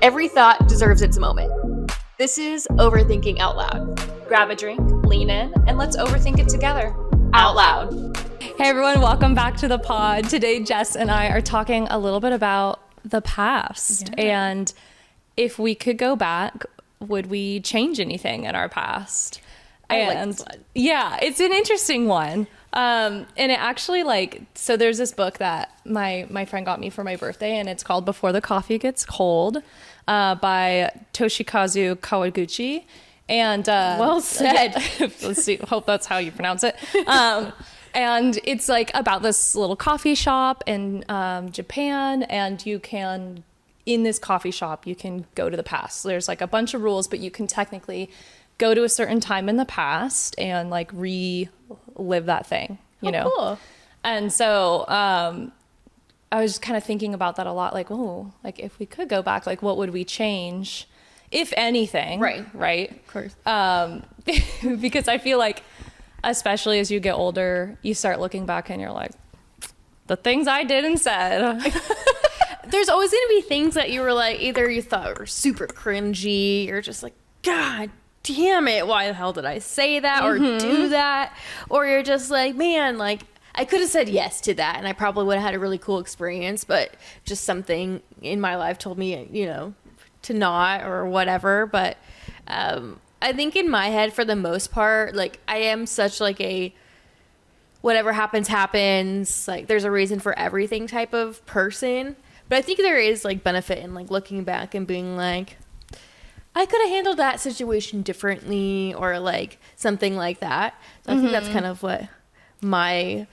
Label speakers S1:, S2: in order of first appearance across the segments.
S1: Every thought deserves its moment. This is Overthinking Out Loud. Grab a drink, lean in, and let's overthink it together. Out loud.
S2: Hey everyone, welcome back to the pod. Today, Jess and I are talking a little bit about the past.
S1: Yeah.
S2: And if we could go back, would we change anything in our past?
S1: I like this one.
S2: Yeah, it's an interesting one. And it actually so there's this book that my friend got me for my birthday, and it's called Before the Coffee Gets Cold by Toshikazu Kawaguchi. And
S1: well said.
S2: Let's see, hope that's how you pronounce it. And it's about this little coffee shop in Japan, and you can, in this coffee shop, you can go to the past. So there's a bunch of rules, but you can technically go to a certain time in the past and relive that thing, you know?
S1: Cool.
S2: And so I was kind of thinking about that a lot. If we could go back, what would we change, if anything? Right.
S1: Of course.
S2: Because I feel especially as you get older, you start looking back and you're like, the things I did and said.
S1: There's always going to be things that you were either you thought were super cringy, or just God damn it, why the hell did I say that or do that? Or you're just man, I could have said yes to that and I probably would have had a really cool experience, but just something in my life told me, to not, or whatever. But I think in my head, for the most part, I am such a whatever happens, there's a reason for everything type of person. But I think there is benefit in looking back and being I could have handled that situation differently, or something like that. So I think that's kind of what my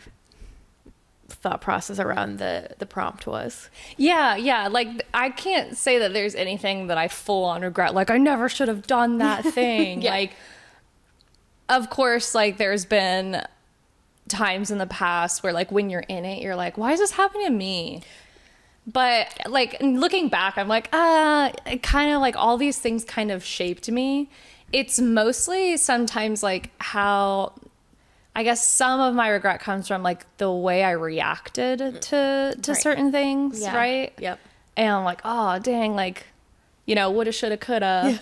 S1: thought process around the prompt was.
S2: Yeah. I can't say that there's anything that I full on regret. I never should have done that thing.
S1: Yeah.
S2: Of course, there's been times in the past where when you're in it, you're why is this happening to me? But looking back, I'm kind of all these things kind of shaped me. It's mostly sometimes how, I guess some of my regret comes from the way I reacted to
S1: Right.
S2: certain things,
S1: Yeah.
S2: right?
S1: Yep.
S2: And I'm oh dang, woulda, shoulda, coulda.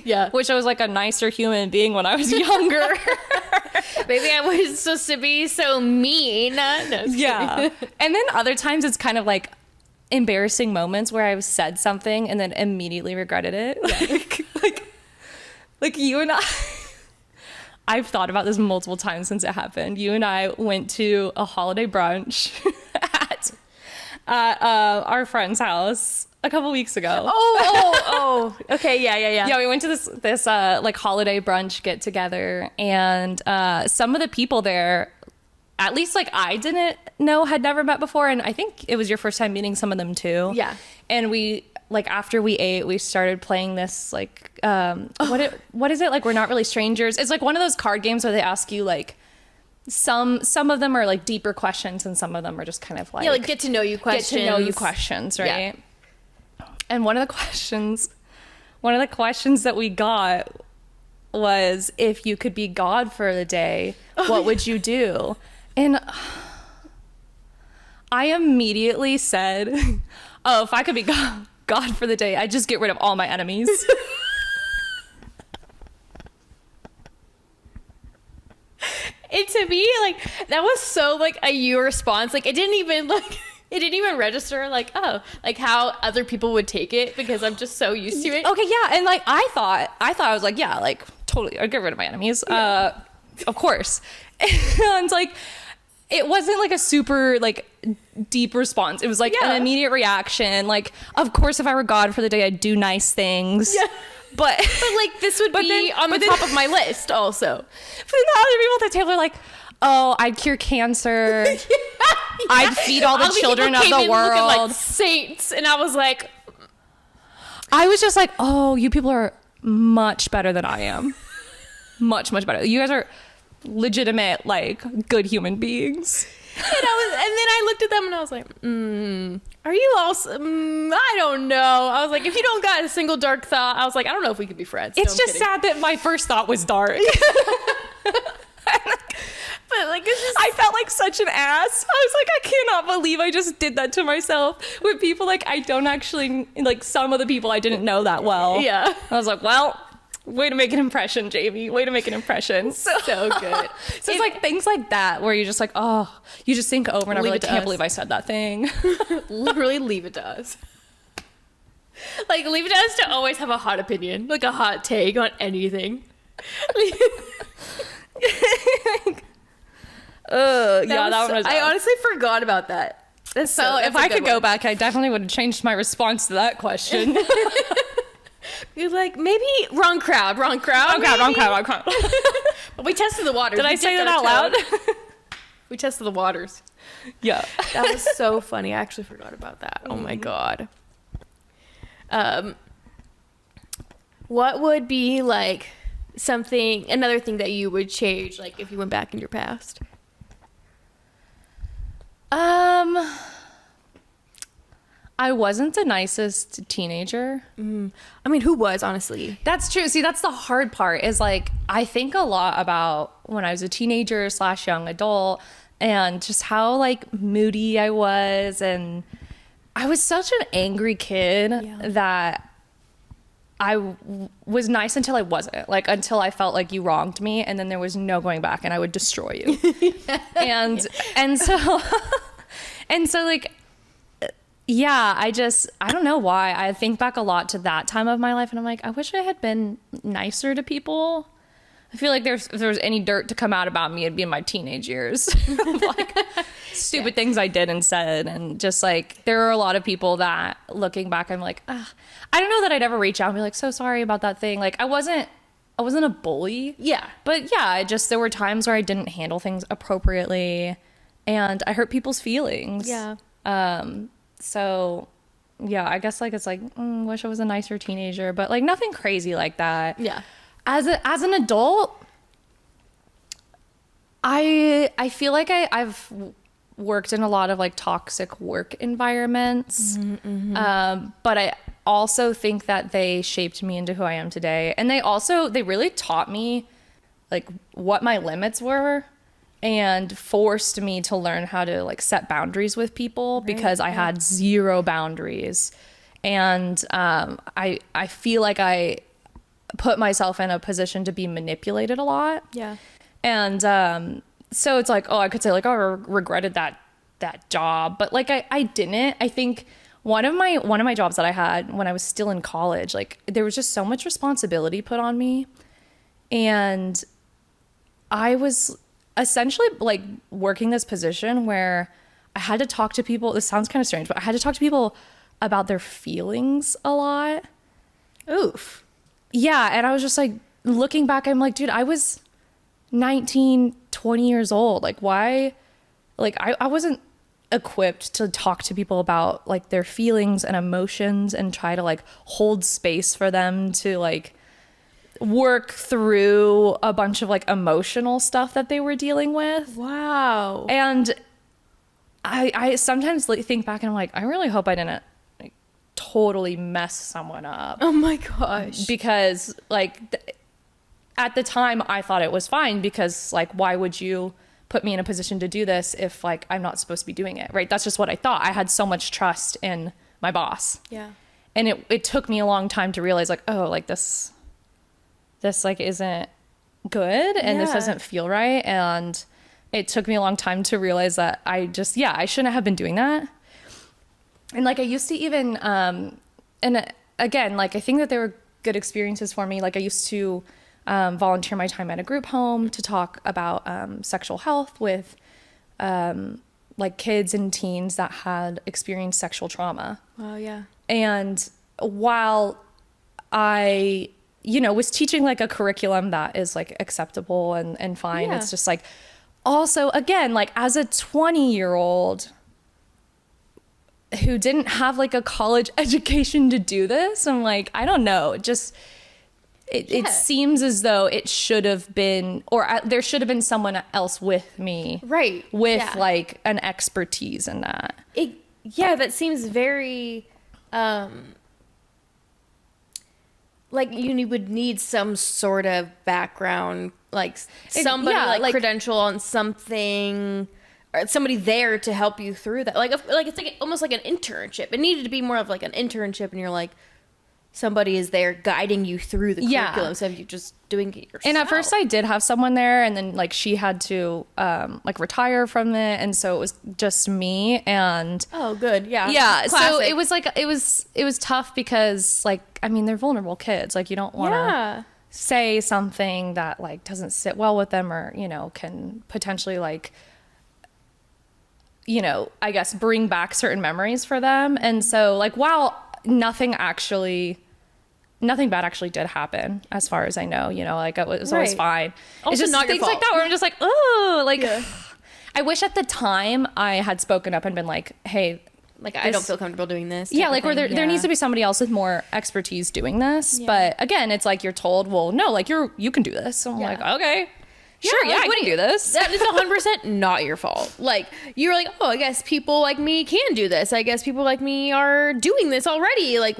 S1: Yeah.
S2: Wish I was a nicer human being when I was younger.
S1: Maybe I was supposed to be so mean. No,
S2: Yeah. And then other times it's kind of embarrassing moments where I've said something and then immediately regretted it. Yeah. You and I've thought about this multiple times since it happened. You and I went to a holiday brunch at our friend's house a couple weeks ago.
S1: Oh. Okay. Yeah.
S2: Yeah, we went to this holiday brunch get together, and some of the people there, at least I didn't know, had never met before, and I think it was your first time meeting some of them too.
S1: Yeah.
S2: And we after we ate, we started playing this what is it? We're not really strangers. It's one of those card games where they ask you some of them are deeper questions, and some of them are just kind of
S1: get to know you questions.
S2: Get to know you questions, right?
S1: Yeah.
S2: And one of the questions that we got was, if you could be God for the day, what would you do? And I immediately said, oh, if I could be God for the day, I'd just get rid of all my enemies.
S1: And to me, that was so a you response. It didn't even it didn't even register how other people would take it, because I'm just so used to it.
S2: Okay, yeah. And I thought I was yeah, totally, I'd get rid of my enemies.
S1: Yeah.
S2: Of course. And it wasn't a super deep response. It was an immediate reaction. Of course, if I were God for the day, I'd do nice things. Yeah. But
S1: this would be on the top of my list also.
S2: But then the other people at the table are oh, I'd cure cancer. Yeah. I'd feed all the children of the world.
S1: Saints. And I was
S2: I was just oh, you people are much better than I am. Much, much better. You guys are legitimate, good human beings.
S1: And then I looked at them and I was are you also, I don't know. I was if you don't got a single dark thought, I was I don't know if we could be friends.
S2: It's just sad that my first thought was dark.
S1: But it. Like, it's just...
S2: I felt like such an ass. I was like, I cannot believe I just did that to myself with people like I don't actually, like some of the people I didn't know that well.
S1: Yeah.
S2: I was like, well, way to make an impression, Jaimi. Way to make an impression.
S1: So good.
S2: So it's like things like that where you're just like, oh, you just think over and over, like, can't
S1: us.
S2: believe I said that thing.
S1: Literally leave it to us. Like, leave it to us to always have a hot opinion, like a hot take on anything. That one was I honestly forgot about that.
S2: So if I could go back, I definitely would have changed my response to that question.
S1: You're like, maybe wrong crowd.
S2: Wrong crowd.
S1: But we tested the waters.
S2: Did I say that out loud?
S1: We tested the waters.
S2: Yeah.
S1: That was so funny. I actually forgot about that. Oh my God. What would be like another thing that you would change, like if you went back in your past?
S2: I wasn't the nicest teenager.
S1: I mean, who was, honestly?
S2: That's true. See, that's the hard part is like, I think a lot about when I was a teenager / young adult and just how like moody I was. And I was such an angry kid that I was nice until I wasn't, like until I felt like you wronged me, and then there was no going back, and I would destroy you. and so like, yeah, I don't know why. I think back a lot to that time of my life, and I'm like, I wish I had been nicer to people. I feel like if there was any dirt to come out about me, it'd be in my teenage years. Like stupid things I did and said. And just like, there are a lot of people that looking back, I'm like, I don't know that I'd ever reach out and be like, so sorry about that thing. Like I wasn't a bully.
S1: Yeah.
S2: But yeah, there were times where I didn't handle things appropriately and I hurt people's feelings.
S1: Yeah.
S2: So yeah, I guess like, it's like, wish I was a nicer teenager, but like nothing crazy like that.
S1: Yeah.
S2: As an adult, I feel like I've worked in a lot of like toxic work environments, but I also think that they shaped me into who I am today, and they really taught me like what my limits were and forced me to learn how to like set boundaries with people because I had zero boundaries, and I feel like I put myself in a position to be manipulated a lot.
S1: Yeah.
S2: And so it's like, oh, I could say like, oh, I regretted that job, but like I didn't. I think one of my jobs that I had when I was still in college, like there was just so much responsibility put on me, and I was essentially like working this position where I had to talk to people. This sounds kind of strange, but I had to talk to people about their feelings a lot.
S1: Oof.
S2: Yeah, and I was just like, looking back, I'm like, dude, I was 19, 20 years old. Like, why? Like, I wasn't equipped to talk to people about, like, their feelings and emotions and try to, like, hold space for them to, like, work through a bunch of, like, emotional stuff that they were dealing with.
S1: Wow.
S2: And I sometimes like, think back and I'm like, I really hope I didn't totally mess someone up.
S1: Oh my gosh.
S2: Because like at the time I thought it was fine because like, why would you put me in a position to do this if like I'm not supposed to be doing it, right? That's just what I thought. I had so much trust in my boss.
S1: Yeah.
S2: And it took me a long time to realize like, oh, like this like isn't good and this doesn't feel right. And it took me a long time to realize that I shouldn't have been doing that. And like I used to even, and again, like I think that there were good experiences for me. Like I used to volunteer my time at a group home to talk about sexual health with like kids and teens that had experienced sexual trauma.
S1: Wow, yeah.
S2: And while I, was teaching like a curriculum that is like acceptable and fine, it's just like, also, again, like as a 20-year-old who didn't have like a college education to do this, I'm like, I don't know. It seems as though it should have been, or there should have been someone else with me.
S1: Right.
S2: With like an expertise in that.
S1: That seems very, like you would need some sort of background like somebody like credential on something, or somebody there to help you through that. Like it's like almost like an internship. It needed to be more of like an internship, and you're like, somebody is there guiding you through the curriculum instead of you just doing it yourself.
S2: And at first I did have someone there, and then like she had to like retire from it, and so it was just me. And
S1: oh, good. Yeah.
S2: Classic. So it was like it was tough because like, I mean, they're vulnerable kids. Like you don't want to say something that like doesn't sit well with them, or, you know, can potentially like, you know, I guess bring back certain memories for them. And so like, while nothing bad actually did happen, as far as I know, you know, like it was always fine.
S1: Also,
S2: it's just
S1: not
S2: things
S1: your fault.
S2: like that where I'm just like, oh, like I wish at the time I had spoken up and been like, hey,
S1: like, I don't feel comfortable doing this.
S2: Yeah, like, where there needs to be somebody else with more expertise doing this. But again, it's like you're told, well, no, like you can do this. So I'm like, okay. Sure,
S1: like,
S2: I can do this.
S1: That is 100% not your fault. Like, you're like, oh, I guess people like me can do this. I guess people like me are doing this already. Like,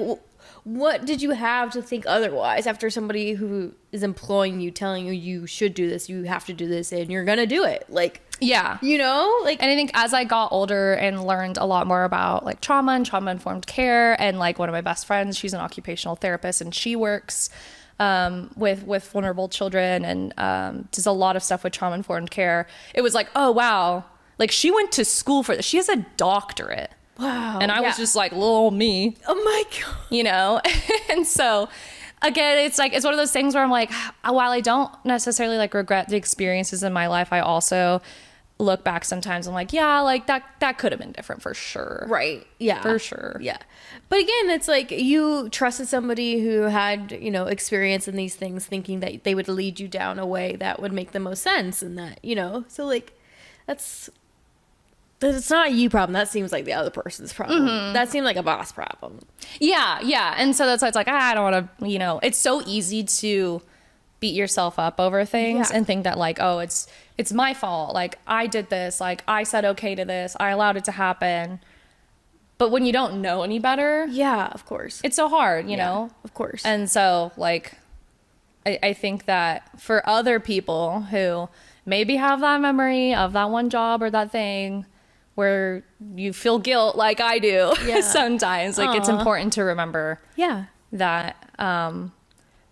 S1: what did you have to think otherwise after somebody who is employing you, telling you you should do this, you have to do this, and you're gonna do it? Like,
S2: yeah,
S1: you know, like,
S2: and I think as I got older and learned a lot more about like trauma and trauma informed care, and like one of my best friends, she's an occupational therapist, and she works with vulnerable children and does a lot of stuff with trauma informed care. It was like, oh wow, like she went to school for this. She has a doctorate.
S1: Wow.
S2: And I was just like, little me.
S1: Oh my God.
S2: You know? And so again, it's like, it's one of those things where I'm like, while I don't necessarily like regret the experiences in my life, I also look back sometimes. I'm like, yeah, like that could have been different for sure.
S1: Right. Yeah.
S2: For sure.
S1: Yeah. But again, it's like you trusted somebody who had, you know, experience in these things, thinking that they would lead you down a way that would make the most sense, and that, you know, so like it's not a you problem. That seems like the other person's problem. Mm-hmm. That seemed like a boss problem.
S2: Yeah. Yeah. And so that's why it's like, I don't want to, you know, it's so easy to beat yourself up over things and think that like, oh, it's my fault. Like I did this, like I said okay to this, I allowed it to happen. But when you don't know any better,
S1: yeah, of course,
S2: it's so hard, you know,
S1: of course.
S2: And so like, I think that for other people who maybe have that memory of that one job or that thing where you feel guilt like I do sometimes, like it's important to remember that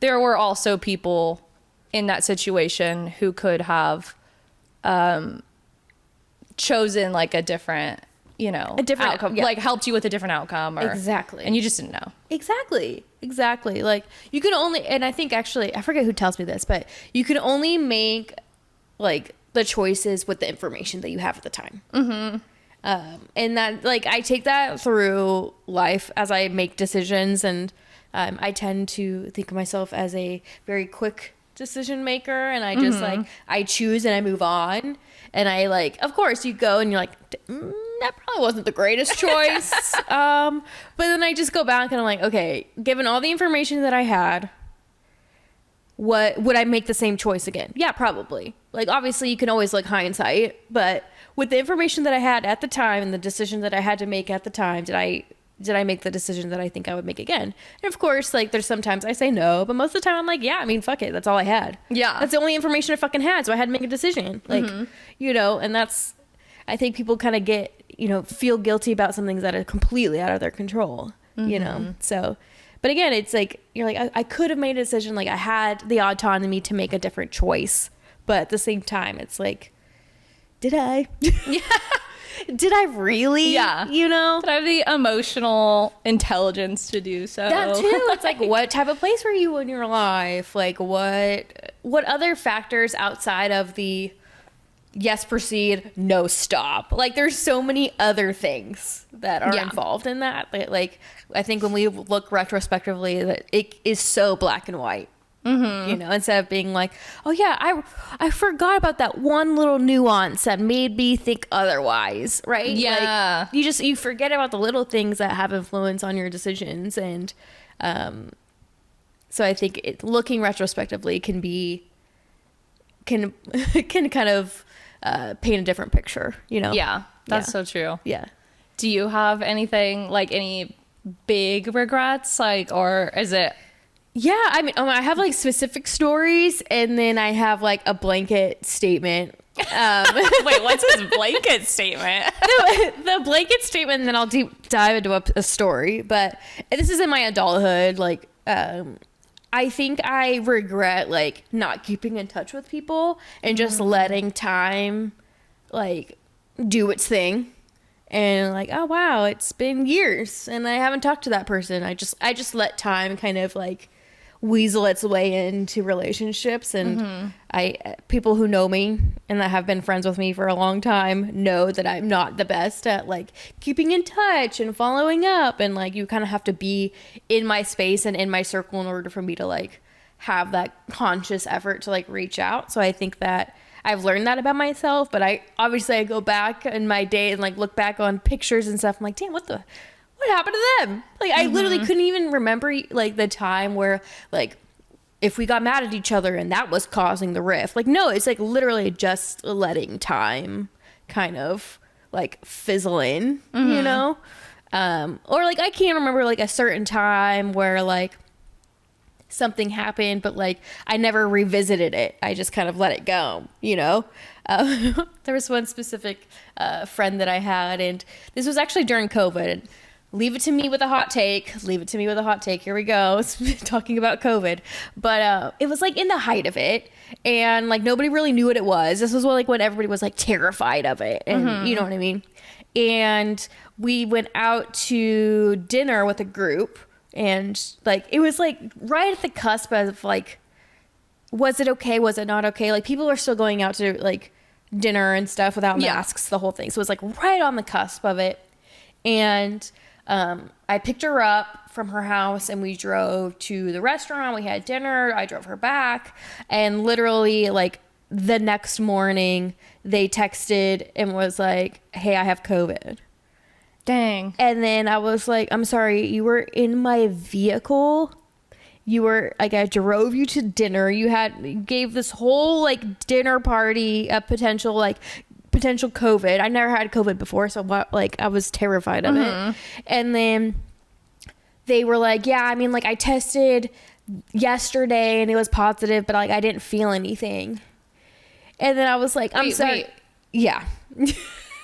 S2: there were also people in that situation who could have chosen like a different, you know,
S1: a different
S2: outcome, like helped you with a different outcome, or
S1: exactly,
S2: and you just didn't know.
S1: Exactly. Like you can only, and I think actually, I forget who tells me this, but you can only make like the choices with the information that you have at the time. Mm-hmm. And that, like, I take that through life as I make decisions, and I tend to think of myself as a very quick decision maker, and I just like, I choose and I move on. And I like, of course you go and you're like, that probably wasn't the greatest choice. But then I just go back and I'm like, okay, given all the information that I had, what would I make the same choice again? Yeah, probably. Like, obviously you can always like hindsight, but with the information that I had at the time and the decision that I had to make at the time, did I make the decision that I think I would make again? And of course, like, there's sometimes I say no, but most of the time I'm like, yeah, I mean, fuck it. That's all I had. Yeah. That's the only information I fucking had. So I had to make a decision. Like, you know, and that's, I think people kind of get, you know, feel guilty about some things that are completely out of their control, you know? So, but again, it's like, you're like, I could have made a decision. Like, I had the autonomy to make a different choice, but at the same time, it's like, did I? Did I really? Yeah. You know?
S2: Did I have the emotional intelligence to do so?
S1: That too. It's like, what type of place were you in your life? Like, what other factors outside of the yes, proceed, no, stop? Like, there's so many other things that are involved in that. Like, I think when we look retrospectively, that it is so black and white. You know, instead of being like, oh yeah, I forgot about that one little nuance that made me think otherwise, right?
S2: Yeah.
S1: Like, you forget about the little things that have influence on your decisions, and so I think looking retrospectively can kind of paint a different picture, you know?
S2: Yeah, that's so true.
S1: Yeah.
S2: Do you have anything, like any big regrets, like, or is it
S1: Yeah, I mean, I have like specific stories, and then I have like a blanket statement.
S2: Wait, what's his blanket statement?
S1: The blanket statement, and then I'll deep dive into a story. But this is in my adulthood. Like, I think I regret like not keeping in touch with people and just letting time like do its thing. And like, oh wow, it's been years and I haven't talked to that person. I just let time kind of like weasel its way into relationships. And people who know me and that have been friends with me for a long time know that I'm not the best at like keeping in touch and following up. And like, you kind of have to be in my space and in my circle in order for me to like have that conscious effort to like reach out. So I think that I've learned that about myself, but I go back in my day and like look back on pictures and stuff. I'm like, damn, what happened to them? Like, I literally couldn't even remember like the time where like if we got mad at each other and that was causing the rift. Like, no, it's like literally just letting time kind of like fizzle in, you know? Or like, I can't remember like a certain time where like something happened, but like I never revisited it. I just kind of let it go, you know? There was one specific friend that I had, and this was actually during COVID. Leave it to me with a hot take. Here we go. Talking about COVID. But it was like in the height of it, and like nobody really knew what it was. This was like when everybody was like terrified of it, and you know what I mean? And we went out to dinner with a group. And like, it was like right at the cusp of like, was it okay? Was it not okay? Like, people are still going out to like dinner and stuff without masks, the whole thing. So it was like right on the cusp of it. And I picked her up from her house and we drove to the restaurant. We had dinner. I drove her back. And literally like the next morning they texted and was like, hey, I have COVID.
S2: Dang.
S1: And then I was like, I'm sorry, you were in my vehicle. You were like, I drove you to dinner. You gave this whole like dinner party a potential COVID. I never had COVID before, so like I was terrified of it. And then they were like, yeah, I mean, like I tested yesterday and it was positive, but like I didn't feel anything. And then I was like, I'm sorry. Wait. Yeah.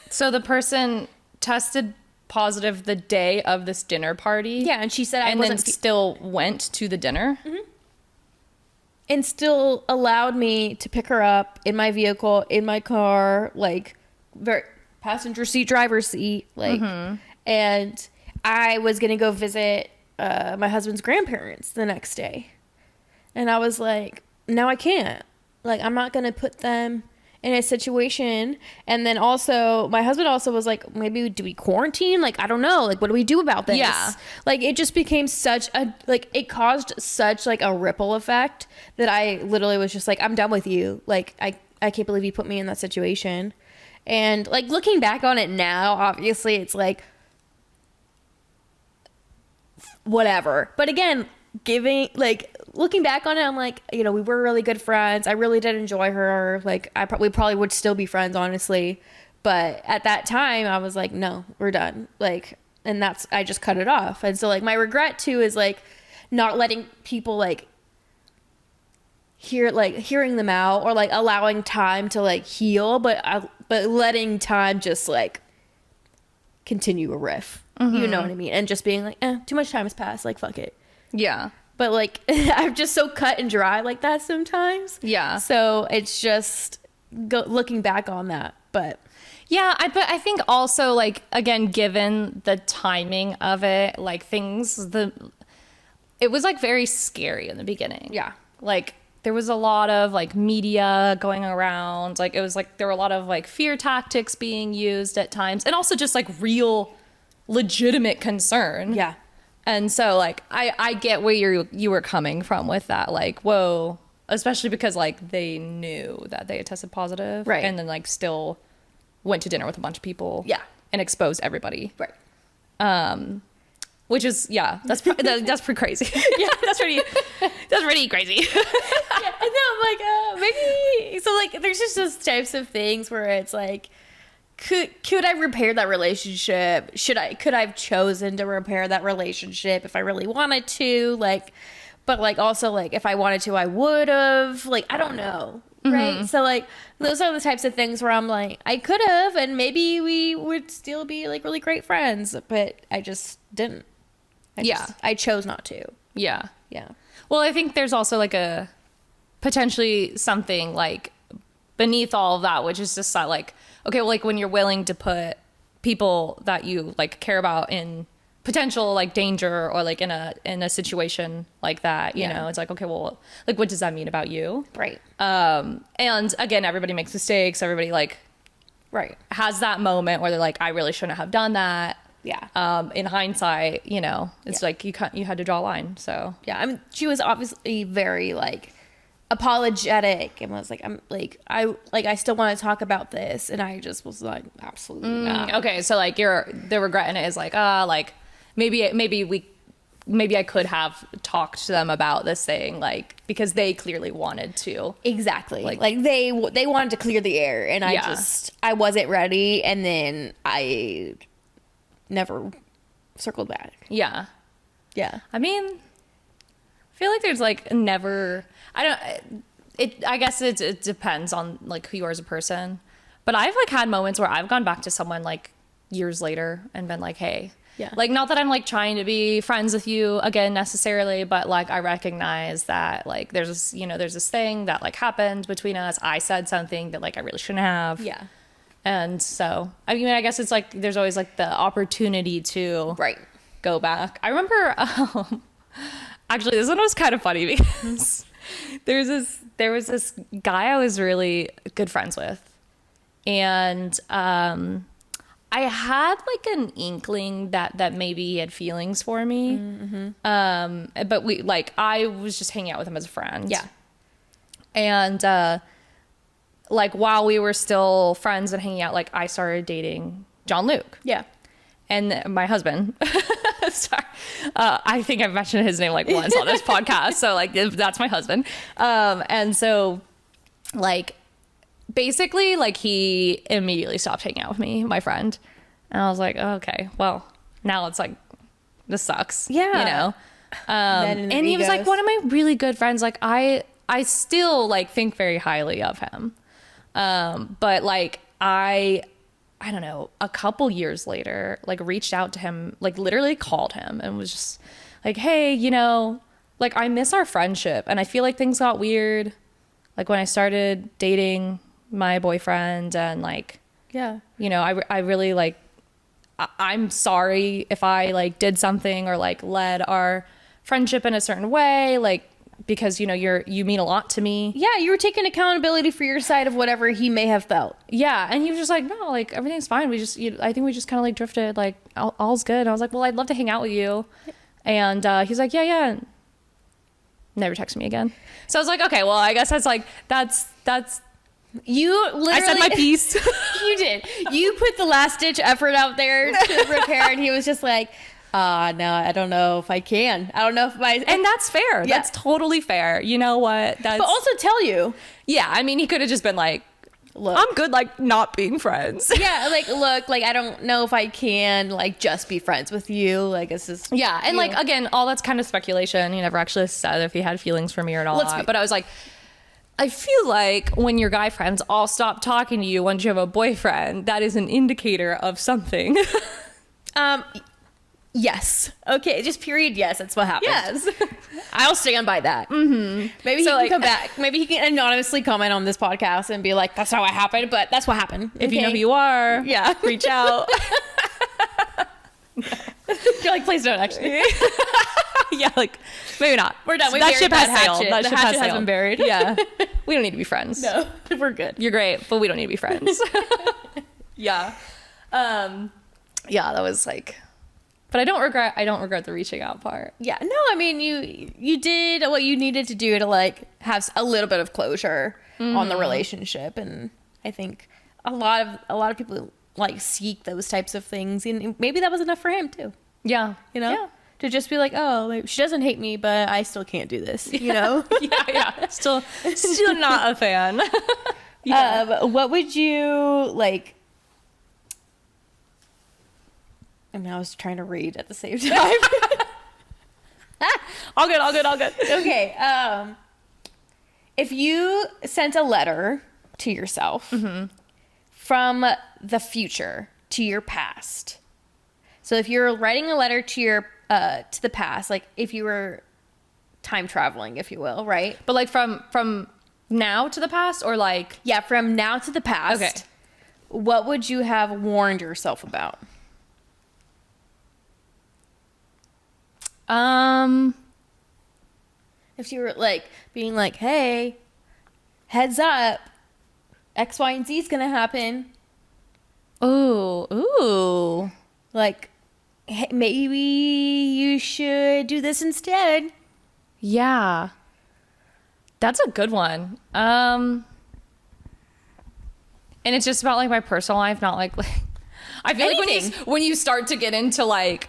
S2: So the person tested positive the day of this dinner party.
S1: Yeah, and she said I wasn't
S2: still went to the dinner.
S1: And still allowed me to pick her up in my vehicle, in my car, like passenger seat, driver's seat, like, and I was gonna go visit my husband's grandparents the next day, and I was like, no, I can't. Like, I'm not gonna put them in a situation. And then also my husband also was like, maybe do we quarantine? Like, I don't know. Like, what do we do about this?
S2: Yeah.
S1: Like, it just became such a, like, it caused such like a ripple effect that I literally was just like, I'm done with you. Like, I can't believe you put me in that situation. And like, looking back on it now, obviously it's like, whatever. But again, looking back on it, I'm like, you know, we were really good friends. I really did enjoy her. Like, we probably would still be friends, honestly. But at that time, I was like, no, we're done. Like, and I just cut it off. And so like, my regret too is like not letting people like hearing them out, or like allowing time to like heal, but letting time just like continue a riff. You know what I mean? And just being like, too much time has passed. Like, fuck it.
S2: Yeah.
S1: But like, I'm just so cut and dry like that sometimes.
S2: Yeah.
S1: So it's just looking back on that. But
S2: yeah, but I think also like, again, given the timing of it, like it was like very scary in the beginning.
S1: Yeah.
S2: Like, there was a lot of like media going around. Like, it was like there were a lot of like fear tactics being used at times, and also just like real legitimate concern.
S1: Yeah.
S2: And so like I get where you were coming from with that, like, whoa, especially because like they knew that they had tested positive,
S1: right,
S2: and then like still went to dinner with a bunch of people,
S1: yeah,
S2: and exposed everybody,
S1: right.
S2: Which is, yeah, that's pretty crazy.
S1: Yeah, that's pretty crazy. Yeah, I know, like maybe so like there's just those types of things where it's like, could I repair that relationship? Could I have chosen to repair that relationship if I really wanted to? Like, but like also like if I wanted to, I would have. Like, I don't know. Right. So like those are the types of things where I'm like, I could have, and maybe we would still be like really great friends, but I just didn't. I chose not to.
S2: Yeah.
S1: Yeah.
S2: Well, I think there's also like a potentially something like beneath all of that, which is just that like, okay, well, like when you're willing to put people that you like care about in potential like danger or like in a situation like that, you know, it's like, okay, well, like what does that mean about you?
S1: Right.
S2: And again, everybody makes mistakes. Everybody like has that moment where they're like, I really shouldn't have done that.
S1: Yeah.
S2: In hindsight, you know, it's like you had to draw a line. So
S1: yeah, I mean, she was obviously very like apologetic and was like, I still want to talk about this, and I just was like, absolutely not.
S2: Okay, so like the regret in it is like, like maybe I could have talked to them about this thing, like because they clearly wanted to.
S1: Exactly. Like they wanted to clear the air, and I wasn't ready, and then I never circled back.
S2: Yeah.
S1: Yeah.
S2: I mean, I feel like there's like never. I guess it depends on like who you are as a person, but I've like had moments where I've gone back to someone like years later and been like, hey.
S1: Yeah.
S2: Like, not that I'm like trying to be friends with you again necessarily, but like I recognize that like there's this thing that like happened between us. I said something that like I really shouldn't have.
S1: Yeah.
S2: And so, I mean, I guess it's like there's always like the opportunity to go back. I remember, actually, this one was kind of funny because there was this guy I was really good friends with, and I had like an inkling that maybe he had feelings for me. Mm-hmm. But I was just hanging out with him as a friend.
S1: Yeah.
S2: And like while we were still friends and hanging out, like I started dating John Luke.
S1: Yeah.
S2: And my husband, sorry, I think I've mentioned his name like once on this podcast. So like that's my husband. And so like basically like he immediately stopped hanging out with me, my friend. And I was like, oh, okay, well now it's like, this sucks.
S1: Yeah.
S2: You know? And he was like one of my really good friends. Like I still like think very highly of him. But like I don't know, a couple years later, like reached out to him, like literally called him and was just like, hey, you know, like I miss our friendship. And I feel like things got weird. Like when I started dating my boyfriend and like,
S1: yeah, you know,
S2: I really like, I'm sorry if I like did something or like led our friendship in a certain way. Like, because you know you mean a lot to me.
S1: Yeah, you were taking accountability for your side of whatever he may have felt.
S2: Yeah, and he was just like, no, like everything's fine. I think we just kind of like drifted. Like all's good. And I was like, well, I'd love to hang out with you. And he's like, yeah. Never texted me again. So I was like, okay, well, I guess that's.
S1: You literally.
S2: I said my piece.
S1: You did. You put the last ditch effort out there to repair, and he was just like, no, I don't know if I can. I don't know if I...
S2: And that's fair. Yeah. That's totally fair. You know what?
S1: But also tell you.
S2: Yeah, I mean, he could have just been like, look, I'm good, like, not being friends.
S1: Yeah, like, look, like, I don't know if I can, like, just be friends with you. Like, it's just...
S2: Yeah, and, like, again, all that's kind of speculation. He never actually said if he had feelings for me or not. But I was like, I feel like when your guy friends all stop talking to you once you have a boyfriend, that is an indicator of something.
S1: Yes. Okay, just period yes, that's what happened.
S2: Yes.
S1: I'll stand by that. Mm-hmm. Maybe he can come back. Maybe he can anonymously comment on this podcast and be like, that's not what happened, but that's what happened.
S2: If you know who you are,
S1: yeah,
S2: reach out.
S1: You're like, please don't actually.
S2: Yeah, like, maybe not.
S1: We're done.
S2: That ship has sailed. That ship has
S1: been buried.
S2: Yeah. We don't need to be friends.
S1: No, we're good.
S2: You're great, but we don't need to be friends. Yeah. Yeah, that was like... But I don't regret the reaching out part.
S1: Yeah, no, I mean you did what you needed to do to like have a little bit of closure on the relationship, and I think a lot of people like seek those types of things, and maybe that was enough for him too.
S2: Yeah,
S1: you know, to just be like, oh, like, she doesn't hate me, but I still can't do this. You know,
S2: yeah, still not a fan.
S1: What would you like? I mean, I was trying to read at the same time.
S2: All good.
S1: Okay. If you sent a letter to yourself from the future to your past, so if you're writing a letter to your to the past, like if you were time traveling, if you will, right?
S2: But like from now to the past, or like
S1: Yeah, from now to the past.
S2: Okay.
S1: What would you have warned yourself about? If you were like being like, hey, heads up, X, Y, and Z is gonna happen.
S2: ooh.
S1: Like, hey, maybe you should do this instead.
S2: Yeah. That's a good one. And it's just about like my personal life, not like I feel
S1: Anything.
S2: like when you start to get into like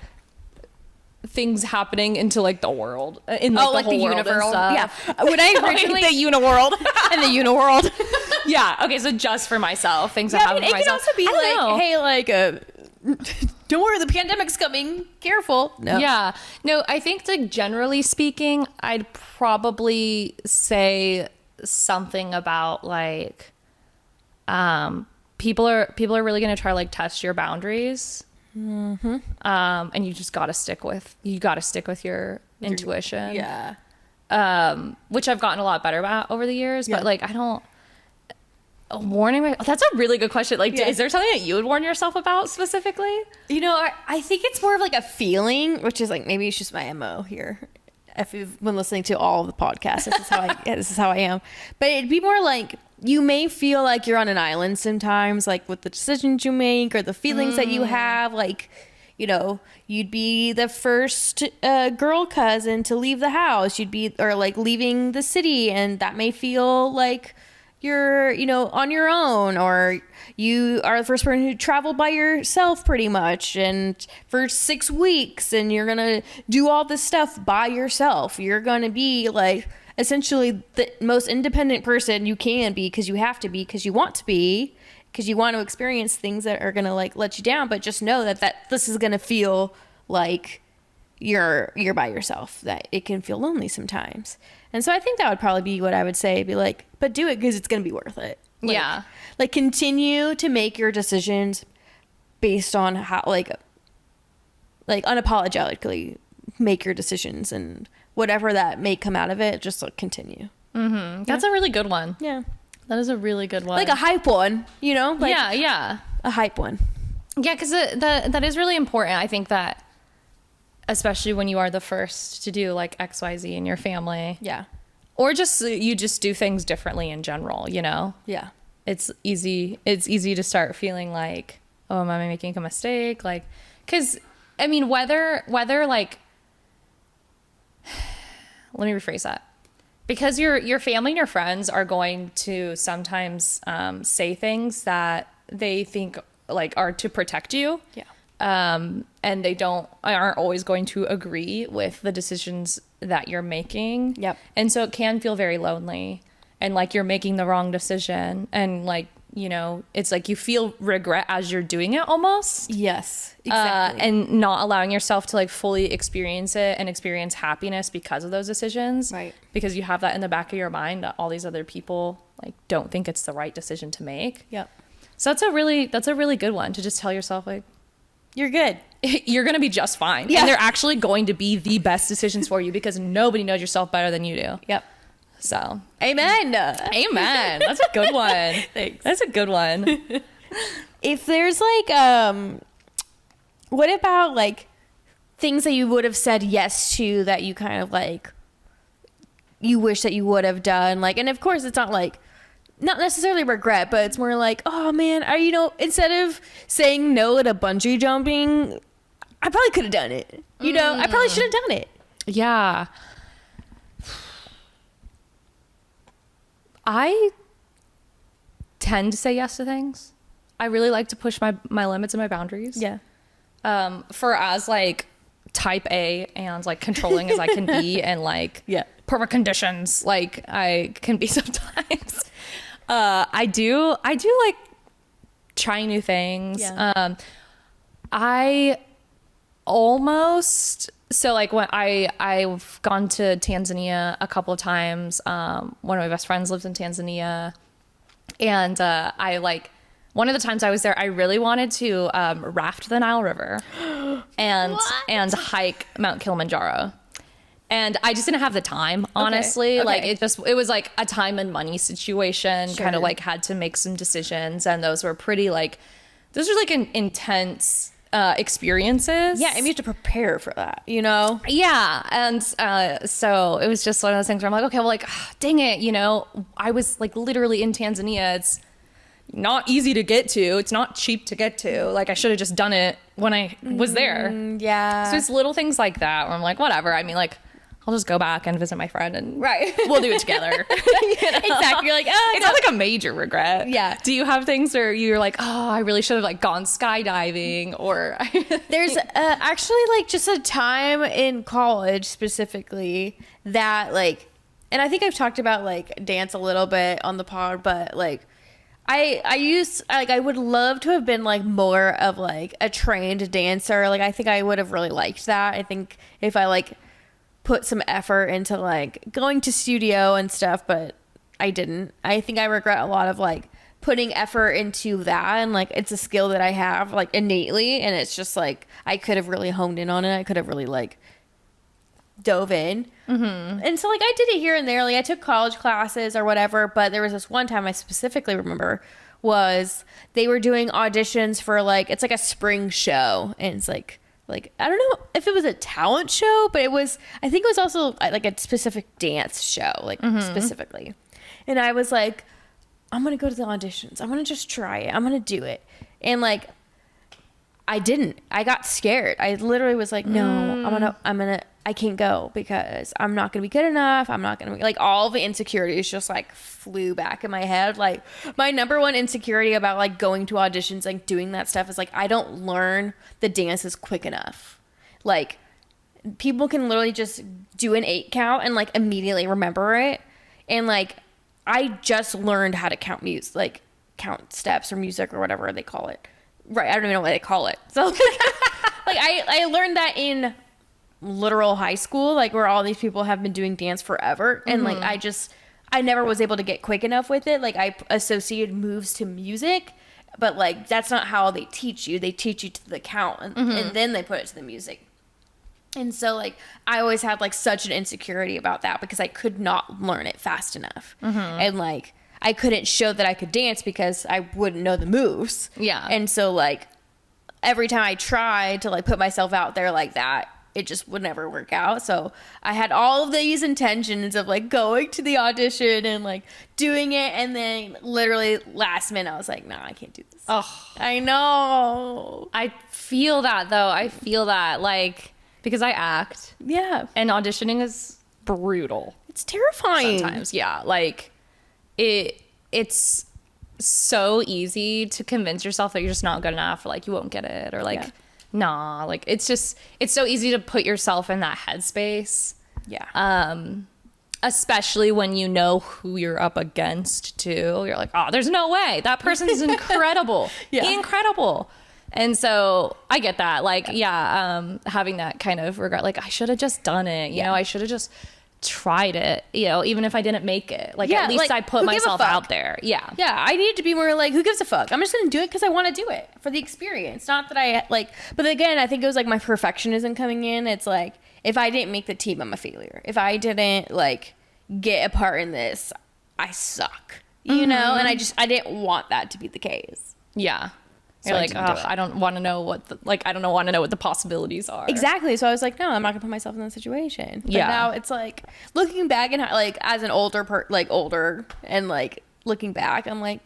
S2: things happening into like the world, in like,
S1: Like
S2: the
S1: the
S2: whole world and
S1: universe.
S2: stuff.
S1: Yeah. When I originally
S2: the uniworld.
S1: in the uniworld.
S2: Yeah. Okay. So just for myself, things that
S1: Yeah, I
S2: happen
S1: mean,
S2: for
S1: it could
S2: myself.
S1: also be
S2: I don't know.
S1: like, hey, like, don't worry, the pandemic's coming. Careful. No.
S2: Yeah. No, I think like generally speaking, I'd probably say something about like people are really going to try to like test your boundaries. Mm-hmm. And you just got to stick with your intuition.
S1: Yeah.
S2: Which I've gotten a lot better about over the years, but like I don't warning that's a really good question. Like,
S1: Yeah.
S2: is there something that you would warn yourself about specifically?
S1: You know, I think it's more of like a feeling, which is like maybe it's just my MO here. If you've been listening to all of the podcasts, this is how I am. But it'd be more like you may feel like you're on an island sometimes, like with the decisions you make or the feelings that you have. Like, you know, you'd be the first girl cousin to leave the house. You'd be, or like leaving the city, and that may feel like you're, you know, on your own, or you are the first person who traveled by yourself pretty much and for 6 weeks, and you're gonna do all this stuff by yourself. You're gonna be like essentially the most independent person you can be, because you have to be, because you want to be, because you want to experience things that are gonna like let you down. But just know that this is gonna feel like you're by yourself, that it can feel lonely sometimes. And so I think that would probably be what I would say, be like, but do it because it's going to be worth it. Like continue to make your decisions based on how, like unapologetically make your decisions, and whatever that may come out of it, just like continue.
S2: Mm-hmm. That's a really good one.
S1: Yeah.
S2: That is a really good one.
S1: Like a hype one, you know? Like
S2: yeah.
S1: a hype one.
S2: Yeah, because that is really important. I think that especially when you are the first to do like XYZ in your family.
S1: Yeah.
S2: Or just you just do things differently in general, you know?
S1: Yeah.
S2: It's easy to start feeling like, oh, am I making a mistake? Like, because I mean, whether like, let me rephrase that. Because your family and your friends are going to sometimes say things that they think like are to protect you.
S1: Yeah.
S2: And they aren't always going to agree with the decisions that you're making.
S1: Yep.
S2: And so it can feel very lonely, and like you're making the wrong decision, and like, you know, it's like you feel regret as you're doing it almost.
S1: Yes. Exactly.
S2: And not allowing yourself to like fully experience it and experience happiness because of those decisions.
S1: Right.
S2: Because you have that in the back of your mind that all these other people like don't think it's the right decision to make.
S1: Yep.
S2: So that's a really good one to just tell yourself like,
S1: You're good.
S2: you're going to be just fine.
S1: Yeah.
S2: And they're actually going to be the best decisions for you, because nobody knows yourself better than you do.
S1: Yep.
S2: So,
S1: Amen.
S2: amen. That's a good one.
S1: Thanks.
S2: That's a good one.
S1: If there's like, what about like things that you would have said yes to that you kind of like, you wish that you would have done? Like, and of course it's not like, not necessarily regret, but it's more like, oh man, you know, instead of saying no at a bungee jumping, I probably could have done it. You know, I probably should have done it.
S2: Yeah. I tend to say yes to things. I really like to push my limits and my boundaries.
S1: Yeah.
S2: For as like type A and like controlling as I can be, and like perfect conditions like I can be sometimes. I do like trying new things.
S1: Yeah.
S2: I almost So like when I've gone to Tanzania a couple of times. One of my best friends lives in Tanzania, and I like one of the times I was there, I really wanted to raft the Nile River and hike Mount Kilimanjaro. And I just didn't have the time, honestly.
S1: Okay.
S2: Like it was like a time and money situation.
S1: Sure.
S2: Kind of like had to make some decisions, and those were pretty like those were like an intense experiences.
S1: Yeah, and you have to prepare for that, you know?
S2: Yeah. And so it was just one of those things where I'm like, okay, well, like, dang it, you know, I was like literally in Tanzania. It's not easy to get to. It's not cheap to get to. Like, I should have just done it when I was there.
S1: Yeah.
S2: So it's little things like that where I'm like, whatever. I mean, like, I'll just go back and visit my friend and we'll do it together. You know?
S1: Exactly. You're like, oh,
S2: it's not like a major regret.
S1: Yeah.
S2: Do you have things where you're like, oh, I really should have like gone skydiving, or
S1: there's actually like just a time in college specifically that like, and I think I've talked about like dance a little bit on the pod, but like I would love to have been like more of like a trained dancer. Like I think I would have really liked that. I think if I like put some effort into like going to studio and stuff, but I didn't. I think I regret a lot of like putting effort into that, and like it's a skill that I have like innately, and it's just like I could have really honed in on it. I could have really like dove in. And so like I did it here and there. Like I took college classes or whatever, but there was this one time I specifically remember was they were doing auditions for like, it's like a spring show, and it's like I don't know if it was a talent show, but I think it was also like a specific dance show, like specifically. And I was like, I'm going to go to the auditions. I'm going to just try it. I'm going to do it. And like, I didn't. I got scared. I literally was like, no, I can't go because I'm not going to be good enough. I'm not going to be like, all the insecurities just like flew back in my head. Like my number one insecurity about like going to auditions, like doing that stuff is like, I don't learn the dances quick enough. Like people can literally just do an 8 count and like immediately remember it. And like, I just learned how to count music, like count steps or music or whatever they call it. Right. I don't even know what they call it. So like I learned that in literal high school, like where all these people have been doing dance forever. And like, I never was able to get quick enough with it. Like I associated moves to music, but like, that's not how they teach you. They teach you to the count and then they put it to the music. And so like, I always had like such an insecurity about that because I could not learn it fast enough. And like, I couldn't show that I could dance because I wouldn't know the moves.
S2: Yeah.
S1: And so like every time I tried to like put myself out there like that, it just would never work out. So I had all of these intentions of like going to the audition and like doing it. And then literally last minute, I was like, nah, I can't do this.
S2: Oh,
S1: I know.
S2: I feel that though. I feel that like, because I act.
S1: Yeah.
S2: And auditioning is brutal.
S1: It's terrifying.
S2: Sometimes. Yeah. Like it's so easy to convince yourself that you're just not good enough, or like you won't get it, or like nah, like it's so easy to put yourself in that headspace.
S1: Yeah.
S2: Especially when you know who you're up against too. You're like, oh, there's no way. That person's incredible. Incredible. And so I get that. Like, having that kind of regret, like I should have just done it. You know, I should have just tried it, you know, even if I didn't make it. Like at least like, I put myself out there. Yeah.
S1: Yeah. I needed to be more like, who gives a fuck? I'm just going to do it because I want to do it for the experience. Not that I like, but again, I think it was like my perfectionism coming in. It's like, if I didn't make the team, I'm a failure. If I didn't like get a part in this, I suck, you know? And I didn't want that to be the case.
S2: Yeah.
S1: So
S2: you're like, oh, I don't want to know what the possibilities are.
S1: Exactly. So I was like, no, I'm not gonna put myself in that situation. But now it's like looking back and like as an older and like looking back, I'm like,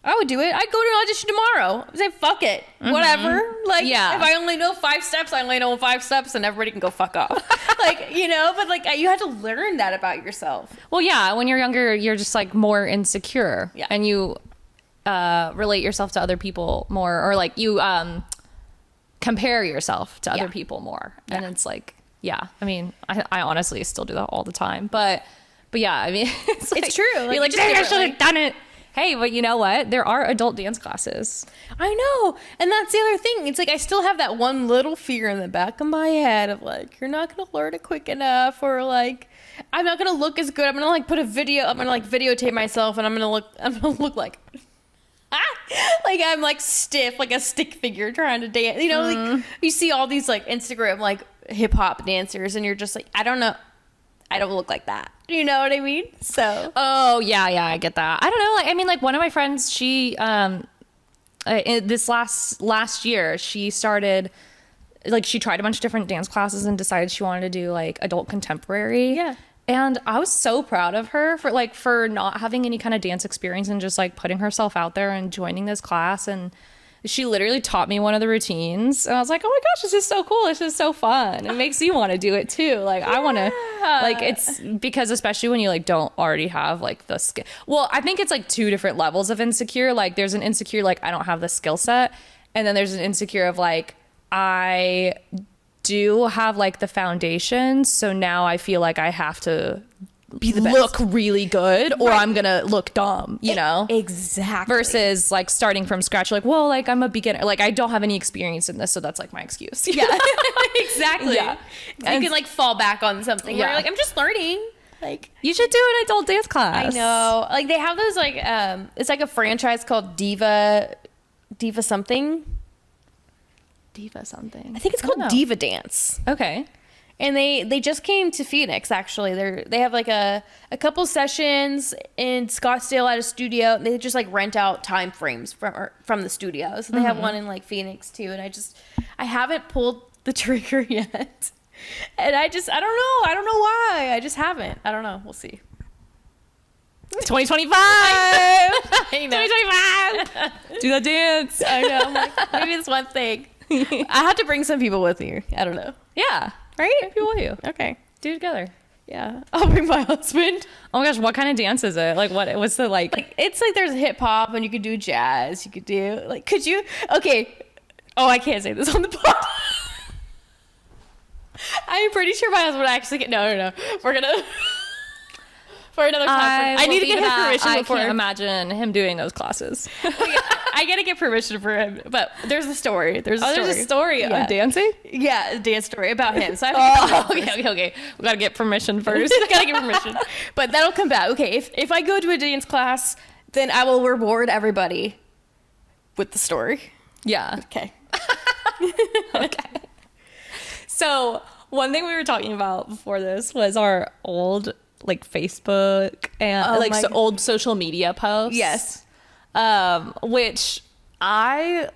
S1: I would do it. I'd go to an audition tomorrow. I'd say, fuck it, whatever. Like, if I only know 5 steps, I only know 5 steps, and everybody can go fuck off. Like, you know. But like, you had to learn that about yourself.
S2: Well, yeah. When you're younger, you're just like more insecure, and you relate yourself to other people more, or like you compare yourself to other people more, and it's like, I mean, I honestly still do that all the time, but yeah, I mean, it's
S1: true. Like,
S2: you're like, dang, I should have done it. Hey, but you know what? There are adult dance classes.
S1: I know. And that's the other thing. It's like I still have that one little fear in the back of my head of like, you're not going to learn it quick enough, or like, I'm not going to look as good. I'm going to like put a video, I'm going to like videotape myself, and I'm going to look like, like I'm like stiff, like a stick figure trying to dance. You know, like you see all these like Instagram, like hip hop dancers, and you're just like, I don't know. I don't look like that. You know what I mean? So.
S2: Oh, yeah, I get that. I don't know. Like, I mean, like one of my friends, she, this last year, she started, like, she tried a bunch of different dance classes and decided she wanted to do like adult contemporary.
S1: Yeah.
S2: And I was so proud of her for not having any kind of dance experience and just like putting herself out there and joining this class. And she literally taught me one of the routines, and I was like, oh my gosh, this is so cool. This is so fun. It makes you want to do it too. Like, I want to, like, it's because especially when you like don't already have like the skill. Well, I think it's like two different levels of insecure. Like there's an insecure, like I don't have the skill set. And then there's an insecure of like, I do have like the foundation. So now I feel like I have to
S1: be the best.
S2: Look really good, or I'm gonna look dumb, you know?
S1: Exactly.
S2: Versus like starting from scratch, like, well, like I'm a beginner, like I don't have any experience in this, so that's like my excuse.
S1: Yeah. Exactly.
S2: Yeah.
S1: You can like fall back on something where you're like, I'm just learning. Like,
S2: you should do an adult dance class.
S1: I know. Like they have those like it's like a franchise called Diva something.
S2: Diva something.
S1: I think it's called Diva Dance.
S2: Okay.
S1: And they just came to Phoenix, actually. They have like a couple sessions in Scottsdale at a studio. They just like rent out time frames from the studio. So they have one in like Phoenix too. And I haven't pulled the trigger yet. And I don't know. I don't know why. I just haven't. I don't know. We'll see.
S2: 2025.
S1: I know.
S2: 2025. Do the dance.
S1: I know. I'm like, maybe it's one thing. I have to bring some people with me. I don't know.
S2: Yeah.
S1: Right?
S2: Bring people with you.
S1: Okay.
S2: Do it together.
S1: Yeah. I'll bring my husband.
S2: Oh my gosh, what kind of dance is it? Like what's the like
S1: it's like there's hip hop, and you could do jazz. You could do like, could you? Okay. Oh, I can't say this on the pod. I'm pretty sure my husband would actually get. No. We're gonna for another time. I need to get his permission before.
S2: I can't imagine him doing those classes.
S1: I gotta get permission for him, but there's a story. There's a
S2: story of dancing.
S1: Yeah, a dance story about him. So I have to
S2: okay. We gotta get permission first.
S1: Gotta get permission, but that'll come back. Okay, if I go to a dance class, then I will reward everybody with the story.
S2: Yeah.
S1: Okay.
S2: Okay. So one thing we were talking about before this was our old like Facebook and old social media posts.
S1: Yes.
S2: Which I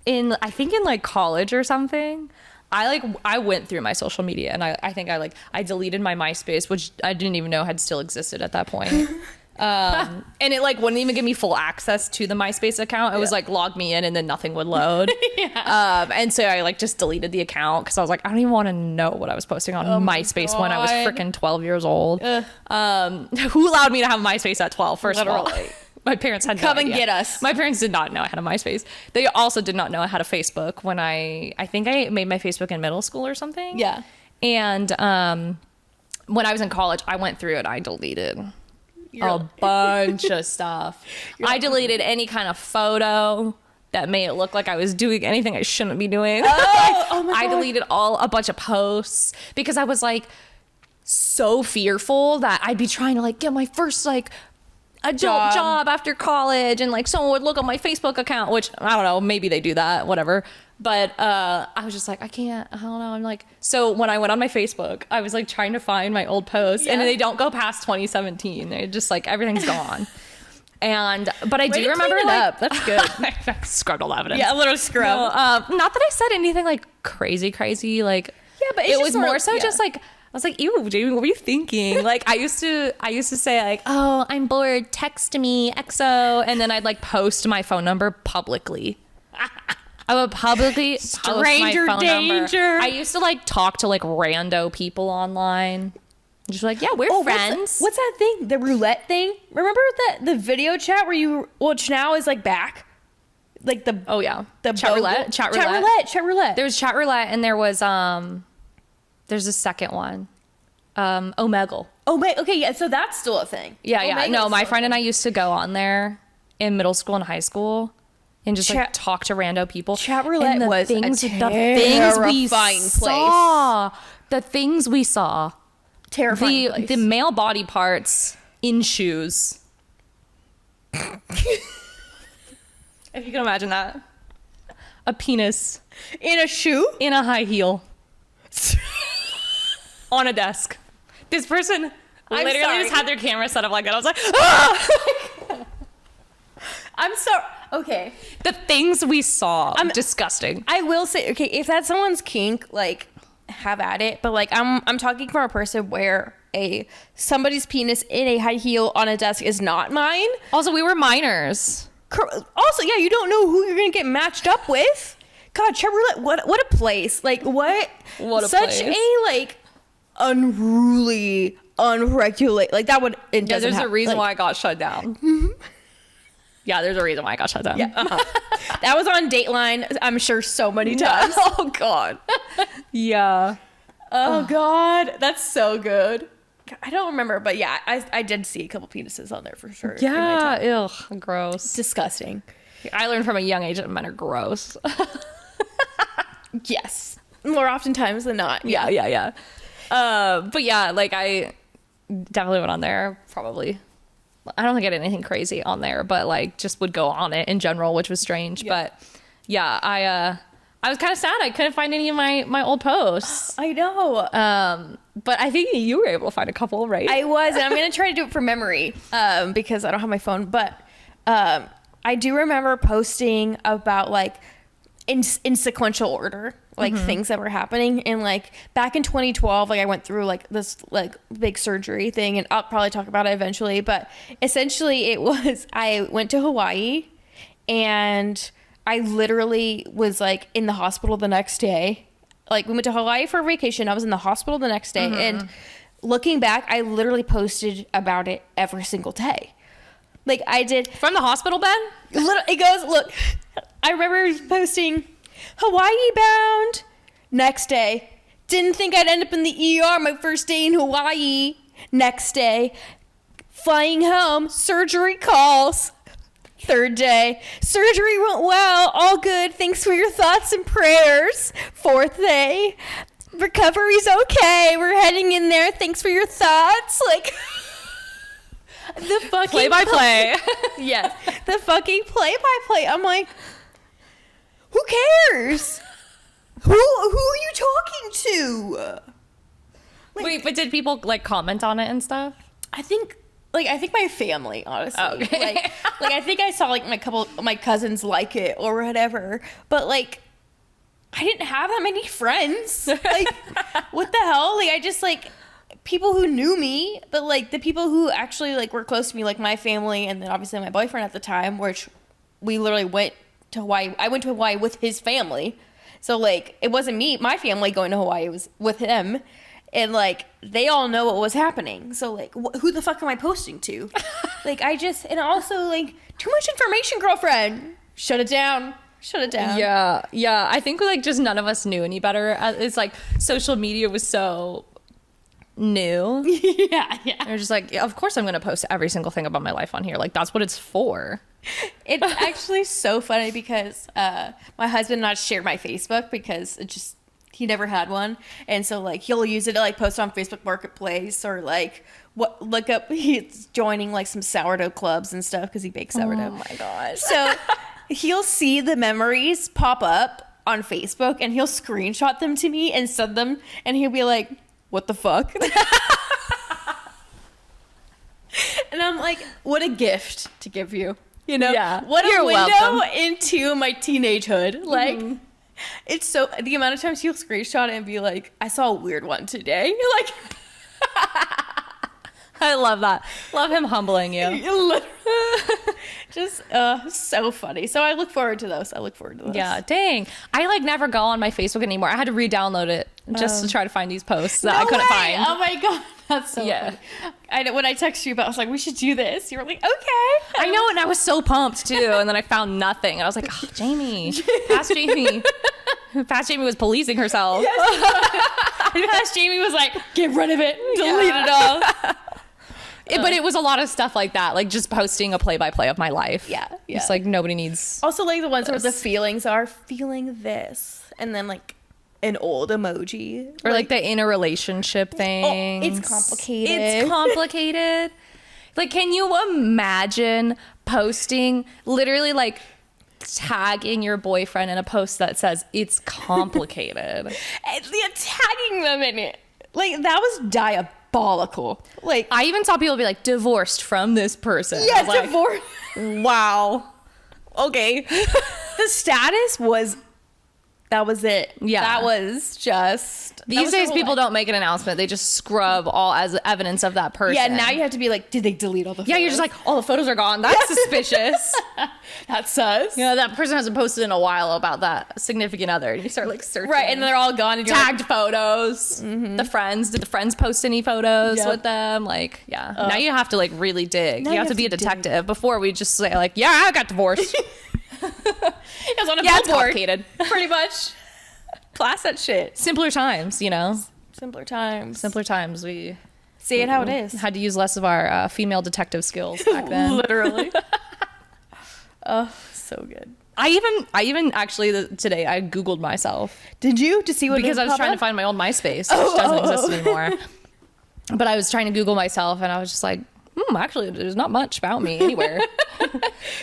S2: think in like college or something, I went through my social media, and I think I deleted my MySpace, which I didn't even know had still existed at that point. And it like wouldn't even give me full access to the MySpace account. It was like log me in and then nothing would load. And so I like just deleted the account because I was like, I don't even want to know what I was posting on MySpace when I was freaking 12 years old. Who allowed me to have MySpace at 12? First of all, my parents had
S1: come
S2: no
S1: and
S2: idea.
S1: get us.
S2: My parents did not know I had a MySpace. They also did not know I had a Facebook when I think I made my Facebook in middle school or something.
S1: Yeah.
S2: And when I was in college, I went through it. I deleted a bunch of stuff. I deleted any kind of photo that made it look like I was doing anything I shouldn't be doing.
S1: Oh my God.
S2: I deleted a bunch of posts because I was like so fearful that I'd be trying to like get my first like adult job after college, and like someone would look on my Facebook account, which I don't know, maybe they do that, whatever. But I was just like, I don't know. I'm like, so when I went on my Facebook, I was like trying to find my old posts, and they don't go past 2017. They're just like, everything's gone. But I do remember
S1: it
S2: like,
S1: up. That's good.
S2: I scrubbed all the evidence.
S1: Yeah, a little scrub.
S2: No, not that I said anything like crazy. Like,
S1: but
S2: it was more so just like, I was like, ew, dude, what were you thinking? Like, I used to say like, oh, I'm bored, text me, XO, and then I'd like post my phone number publicly. I would publicly post my phone number. I used to like talk to like rando people online. Just like, yeah, we're friends.
S1: What's that thing? The roulette thing? Remember the video chat where which now is like back? Like the
S2: chat roulette.
S1: Chat roulette.
S2: There was chat roulette, and there was there's a second one. Omegle.
S1: Okay, yeah, so that's still a thing.
S2: Yeah.
S1: Omegle's
S2: No, my
S1: still a
S2: friend and I
S1: thing.
S2: used to go on there in middle school and high school and just like talk to rando people.
S1: Chat roulette
S2: And the
S1: was a
S2: things we
S1: terrifying
S2: saw. The things we saw.
S1: Terrifying place.
S2: The male body parts in shoes. If you can imagine that. A penis
S1: In a shoe?
S2: in a high heel on a desk. This person
S1: I'm
S2: literally
S1: sorry.
S2: just had their camera set up like that. I was like, ah!
S1: I'm sorry. Okay.
S2: The things we saw, disgusting.
S1: I will say, okay, if that's someone's kink, like, have at it. But like, I'm talking from a person where somebody's penis in a high heel on a desk is not mine.
S2: Also, we were minors.
S1: Also, yeah, you don't know who you're gonna get matched up with. God, chat roulette, what a place. Like, what
S2: a
S1: such
S2: place.
S1: a like unruly, unregulated. Like that would. It
S2: Yeah,
S1: doesn't
S2: there's a
S1: have-
S2: reason
S1: like,
S2: why I got shut down. Yeah, there's a reason why I got shut down.
S1: Yeah, that was on Dateline. I'm sure so many times.
S2: Oh God. Yeah.
S1: Oh God, that's so good. I don't remember, but yeah, I did see a couple penises on there for sure. in my time.
S2: Yeah. Ugh. Gross.
S1: Disgusting.
S2: I learned from a young age that men are gross.
S1: Yes, more oftentimes than not.
S2: Yeah. But yeah, like I definitely went on there. Probably. I don't think I did anything crazy on there, but like just would go on it in general, which was strange.
S1: Yeah.
S2: But yeah, I was kind of sad. I couldn't find any of my old posts.
S1: I know.
S2: But I think you were able to find a couple, right?
S1: I was, and I'm gonna try to do it from memory because I don't have my phone. But I do remember posting about like in sequential order, like things that were happening. And like back in 2012, like I went through like this like big surgery thing, and I'll probably talk about it eventually. But essentially, it was I went to Hawaii, and I literally was like in the hospital the next day. Like we went to Hawaii for a vacation. I was in the hospital the next day. And looking back, I literally posted about it every single day. Like I did.
S2: From the hospital bed?
S1: It goes, look, I remember posting Hawaii bound next day. Didn't think I'd end up in the ER my first day in Hawaii. Next day, flying home, surgery calls. Third day, surgery went well, all good. Thanks for your thoughts and prayers. Fourth day, recovery's okay. We're heading in there. Thanks for your thoughts. Like the fucking
S2: Play-by-play.
S1: Yes, the fucking play-by-play. I'm like, who cares? Who are you talking to? Like,
S2: Wait, but did people like comment on it and stuff?
S1: I think my family, honestly.
S2: Oh, okay.
S1: like I think I saw like my cousins like it or whatever, but like I didn't have that many friends. Like what the hell? Like I just like people who knew me, but like the people who actually like were close to me, like my family, and then obviously my boyfriend at the time, which we literally went to Hawaii. I went to Hawaii with his family, so like it wasn't me, my family going to Hawaii. It was with him. And like they all know what was happening, so like who the fuck am I posting to? Like and also like too much information, girlfriend. Shut it down.
S2: Yeah. I think like just none of us knew any better. It's like social media was so new.
S1: Yeah.
S2: They're just like, yeah, of course I'm gonna post every single thing about my life on here. Like that's what it's for.
S1: It's actually so funny because my husband and I share my Facebook because it just. He never had one, and so like he'll use it to like post on Facebook Marketplace or like look up. He's joining like some sourdough clubs and stuff because he bakes sourdough.
S2: Oh my gosh!
S1: So he'll see the memories pop up on Facebook, and he'll screenshot them to me and send them, and he'll be like, "What the fuck?" And I'm like, "What a gift to give you." You know,
S2: Yeah.
S1: what a
S2: You're
S1: window
S2: welcome.
S1: into my teenagehood. Like. It's so the amount of times he'll screenshot it and be like, I saw a weird one today. Like
S2: I love that. Love him humbling you.
S1: just so funny. So I look forward to those.
S2: Yeah, dang. I like never go on my Facebook anymore. I had to re-download it just to try to find these posts that I couldn't find.
S1: Oh my god, that's so
S2: Yeah.
S1: funny. I know when I texted you about, I was like, we should do this. You were like, okay.
S2: I know, and I was so pumped too. And then I found nothing. And I was like, oh, Jamie, past Jamie was policing herself.
S1: Yes, Yes, Jaimi was like, get rid of it, delete it all.
S2: But it was a lot of stuff like that, like just posting a play-by-play of my life.
S1: Yeah.
S2: It's like nobody needs.
S1: Also, like the ones where the feelings are feeling this, and then like an old emoji,
S2: Or like the inner relationship thing.
S1: it's complicated.
S2: It's complicated. Like, can you imagine posting, literally like tagging your boyfriend in a post that says it's complicated?
S1: And tagging them in it, like that was diabolical. Like,
S2: I even saw people be like, divorced from this person.
S1: yeah,
S2: I was like,
S1: divorce.
S2: wow. Okay.
S1: The status was, that was it.
S2: Yeah.
S1: That was just.
S2: These days, people don't make an announcement. They just scrub all as evidence of that person.
S1: Yeah, now you have to be like, did they delete all the photos?
S2: Yeah, you're just like, all the photos are gone. That's suspicious.
S1: That's sus.
S2: You know, that person hasn't posted in a while about that significant other. And you start like searching.
S1: Right, and they're all gone. And you're
S2: Tagged photos. The friends. Did the friends post any photos
S1: Yep.
S2: with them? Like, yeah. Now you have to like really dig.
S1: Now
S2: You have to be a detective. Before we just say like, yeah, I got divorced.
S1: it was on a
S2: Yeah, it's
S1: billboard.
S2: complicated.
S1: Pretty much. Blast that shit.
S2: Simpler times, you know.
S1: Simpler times.
S2: Simpler times. We
S1: See it how it is.
S2: had to use less of our female detective skills back then.
S1: Literally. Oh, so good.
S2: I even actually today I Googled myself
S1: Did you? To see what
S2: because I was trying to find my old MySpace, which doesn't exist anymore. But I was trying to Google myself, and I was just like, actually, there's not much about me anywhere.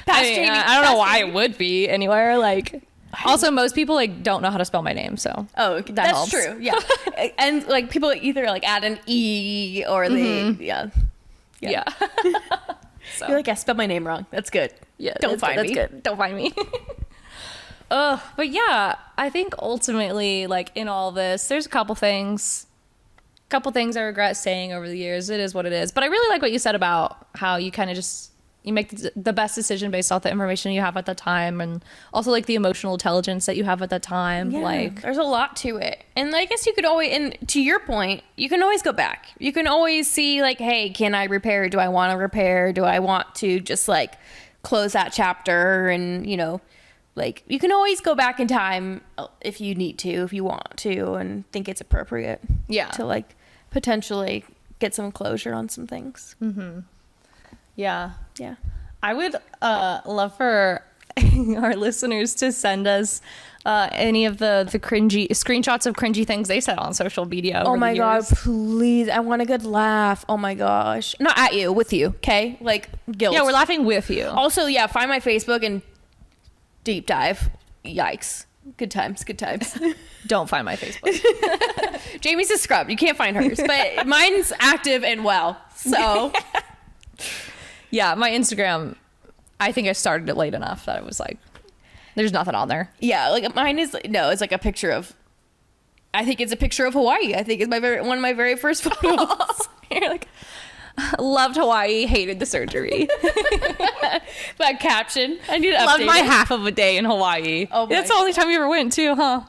S2: I don't know why it would be anywhere. Like, also, most people like don't know how to spell my name, so
S1: that's
S2: helps.
S1: true. Yeah, and like people either like add an e or they yeah.
S2: So
S1: You're like, yeah, spell my name wrong. That's good.
S2: yeah,
S1: Don't find me.
S2: That's good. Don't find me. But yeah, I think ultimately, like in all this, there's a couple things I regret saying over the years. It is what it is. But I really like what you said about how you kind of just you make the best decision based off the information you have at the time, and also like the emotional intelligence that you have at the time.
S1: Yeah,
S2: Like,
S1: there's a lot to it. And I guess you could always, and to your point, you can always go back. You can always see like, hey, can I repair? Do I want to repair? Do I want to just like close that chapter? And, you know, like you can always go back in time if you need to, if you want to, and think it's appropriate.
S2: Yeah.
S1: To like potentially get some closure on some things.
S2: yeah.
S1: Yeah.
S2: I would love for our listeners to send us any of the cringy screenshots of cringy things they said on social media.
S1: Oh
S2: over
S1: my
S2: the
S1: God,
S2: years.
S1: please. I want a good laugh. Oh my gosh. Not at you, with you. Okay. Like guilt.
S2: Yeah, we're laughing with you.
S1: Also, yeah, find my Facebook and deep dive. Yikes. Good times. Good times.
S2: Don't find my Facebook.
S1: Jamie's is scrubbed. You can't find hers, but mine's active and well. So
S2: Yeah, my Instagram, I think I started it late enough that it was like, there's nothing on there.
S1: yeah, like mine is no. It's like a picture of. I think it's a picture of Hawaii. I think it's one of my very first photos.
S2: You're like, loved Hawaii, hated the surgery.
S1: That caption. I need to update
S2: Loved my
S1: it.
S2: half of a day in Hawaii.
S1: Oh my
S2: That's the only time you ever went too, huh?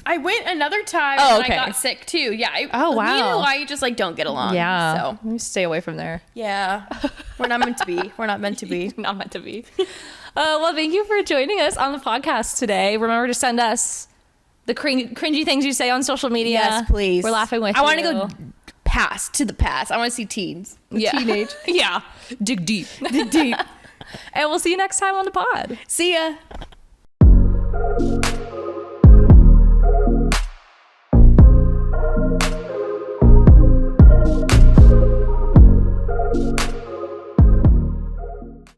S1: I went another time
S2: Oh,
S1: when
S2: okay.
S1: I got sick too. Yeah.
S2: Oh, wow.
S1: Me and Hawaii just like don't get along.
S2: Yeah.
S1: So
S2: Let me stay away from there.
S1: yeah, we're not meant to be. We're not meant to be.
S2: Not meant to be. Well, thank you for joining us on the podcast today. Remember to send us the cringy things you say on social media.
S1: Yes, please.
S2: We're laughing with you.
S1: I want to go to the past. I want to see teens. Teenage.
S2: Yeah. Dig deep.
S1: The deep.
S2: And we'll see you next time on the pod.
S1: See ya.